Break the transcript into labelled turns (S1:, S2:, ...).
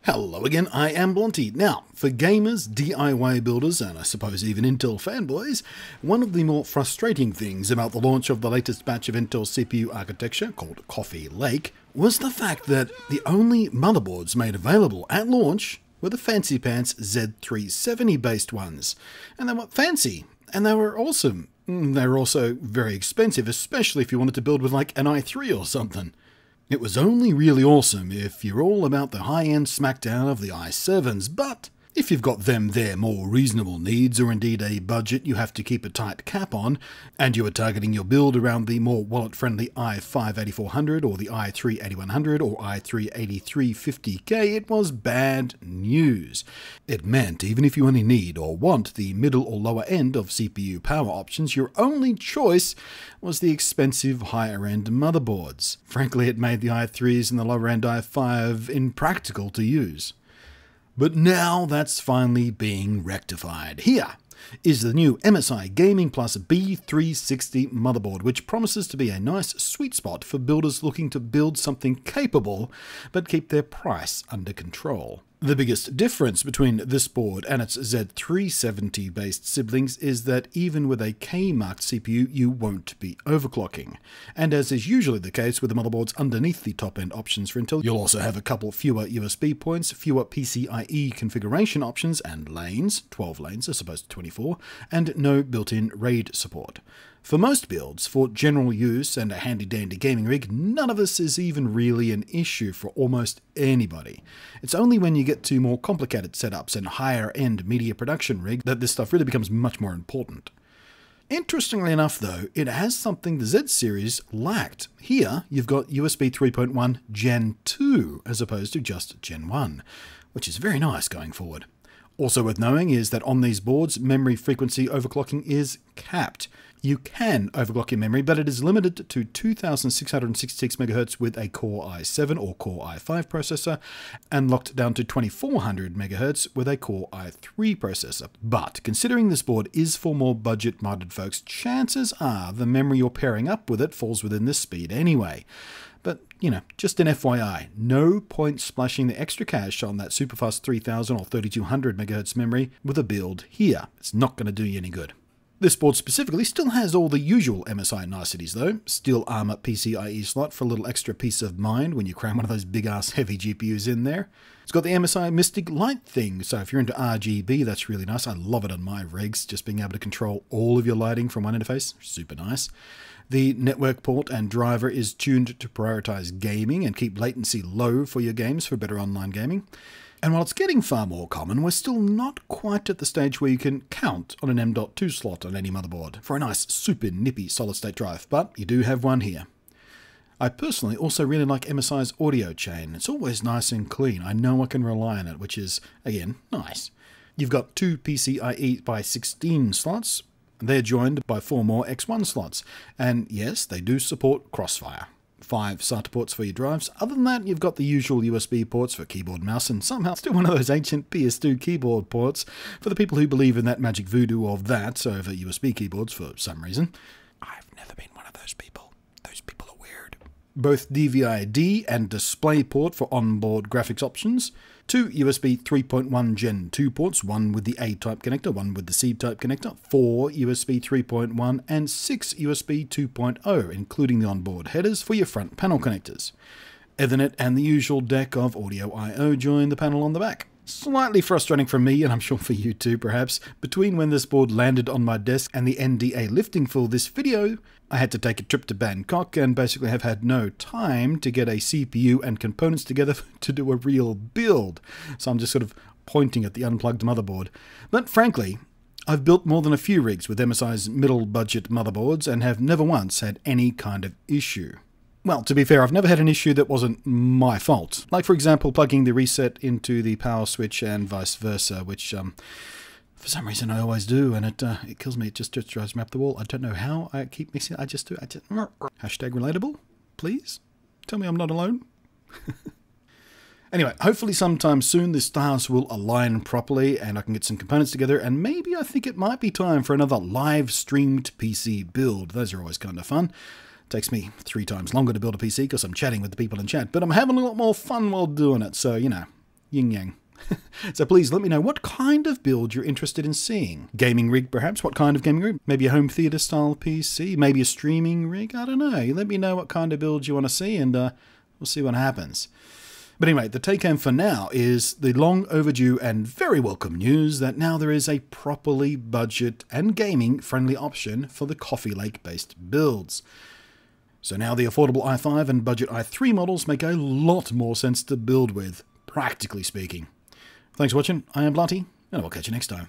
S1: Hello again, I am Blunty. Now, for gamers, DIY builders, and I suppose even Intel fanboys, one of the more frustrating things about the launch of the latest batch of Intel CPU architecture, called Coffee Lake, was the fact that the only motherboards made available at launch were the fancy pants Z370 based ones. And they were fancy, and they were awesome. They were also very expensive, especially if you wanted to build with like an i3 or something. It was only really awesome if you're all about the high-end smackdown of the i7s, but if you've got their more reasonable needs, or indeed a budget you have to keep a tight cap on, and you are targeting your build around the more wallet-friendly i5-8400 or the i3-8100 or i3-8350K, it was bad news. It meant even if you only need or want the middle or lower end of CPU power options, your only choice was the expensive higher-end motherboards. Frankly, it made the i3s and the lower-end i5 impractical to use. But now that's finally being rectified. Here is the new MSI Gaming Plus B360 motherboard, which promises to be a nice sweet spot for builders looking to build something capable but keep their price under control. The biggest difference between this board and its Z370 based siblings is that even with a K-marked CPU, you won't be overclocking. And as is usually the case with the motherboards underneath the top-end options for Intel, you'll also have a couple fewer USB points, fewer PCIe configuration options and lanes, 12 lanes as opposed to 24, and no built-in RAID support. For most builds, for general use and a handy-dandy gaming rig, none of this is even really an issue for almost anybody. It's only when you get to more complicated setups and higher-end media production rig that this stuff really becomes much more important. Interestingly enough though, it has something the Z series lacked. Here, you've got USB 3.1 Gen 2 as opposed to just Gen 1, which is very nice going forward. Also worth knowing is that on these boards, memory frequency overclocking is capped. You can overclock your memory, but it is limited to 2666 MHz with a Core i7 or Core i5 processor, and locked down to 2400 MHz with a Core i3 processor. But considering this board is for more budget-minded folks, chances are the memory you're pairing up with it falls within this speed anyway. But, you know, just an FYI, no point splashing the extra cash on that superfast 3000 or 3200 MHz memory with a build here. It's not going to do you any good. This board specifically still has all the usual MSI niceties though. Steel armor PCIe slot for a little extra peace of mind when you cram one of those big ass heavy GPUs in there. It's got the MSI Mystic Light thing, so if you're into RGB, that's really nice. I love it on my rigs, just being able to control all of your lighting from one interface. Super nice. The network port and driver is tuned to prioritize gaming and keep latency low for your games for better online gaming. And while it's getting far more common, we're still not quite at the stage where you can count on an M.2 slot on any motherboard for a nice, super nippy solid-state drive, but you do have one here. I personally also really like MSI's audio chain. It's always nice and clean. I know I can rely on it, which is, again, nice. You've got two PCIe by 16 slots. They're joined by 4 more X1 slots. And yes, they do support Crossfire. 5 SATA ports for your drives. Other than that, you've got the usual USB ports for keyboard, mouse, and somehow still one of those ancient PS2 keyboard ports for the people who believe in that magic voodoo of that over USB keyboards for some reason. I've never been one of those people. Those people are weird. Both DVI-D and DisplayPort for onboard graphics options. 2 USB 3.1 Gen 2 ports, one with the A-type connector, one with the C-type connector, 4 USB 3.1 and 6 USB 2.0, including the onboard headers for your front panel connectors. Ethernet and the usual deck of audio I/O join the panel on the back. Slightly frustrating for me, and I'm sure for you too perhaps, between when this board landed on my desk and the NDA lifting for this video, I had to take a trip to Bangkok and basically have had no time to get a CPU and components together to do a real build. So I'm just sort of pointing at the unplugged motherboard. But frankly, I've built more than a few rigs with MSI's middle budget motherboards and have never once had any kind of issue. Well, to be fair, I've never had an issue that wasn't my fault. Like, for example, plugging the reset into the power switch and vice versa, which, for some reason I always do, and it kills me. It just drives me up the wall. I don't know how I keep mixing it. I just do. Hashtag relatable, please. Tell me I'm not alone. Anyway, hopefully sometime soon the stars will align properly and I can get some components together, and maybe I think it might be time for another live streamed PC build. Those are always kind of fun. Takes me 3 times longer to build a PC because I'm chatting with the people in chat, but I'm having a lot more fun while doing it, so, you know, yin yang. So please let me know what kind of build you're interested in seeing. Gaming rig perhaps? What kind of gaming rig? Maybe a home theater style PC? Maybe a streaming rig? I don't know. Let me know what kind of build you want to see and we'll see what happens. But anyway, the take-home for now is the long overdue and very welcome news that now there is a properly budget and gaming friendly option for the Coffee Lake based builds. So now the affordable i5 and budget i3 models make a lot more sense to build with, practically speaking. Thanks for watching, I am Blunty, and I will catch you next time.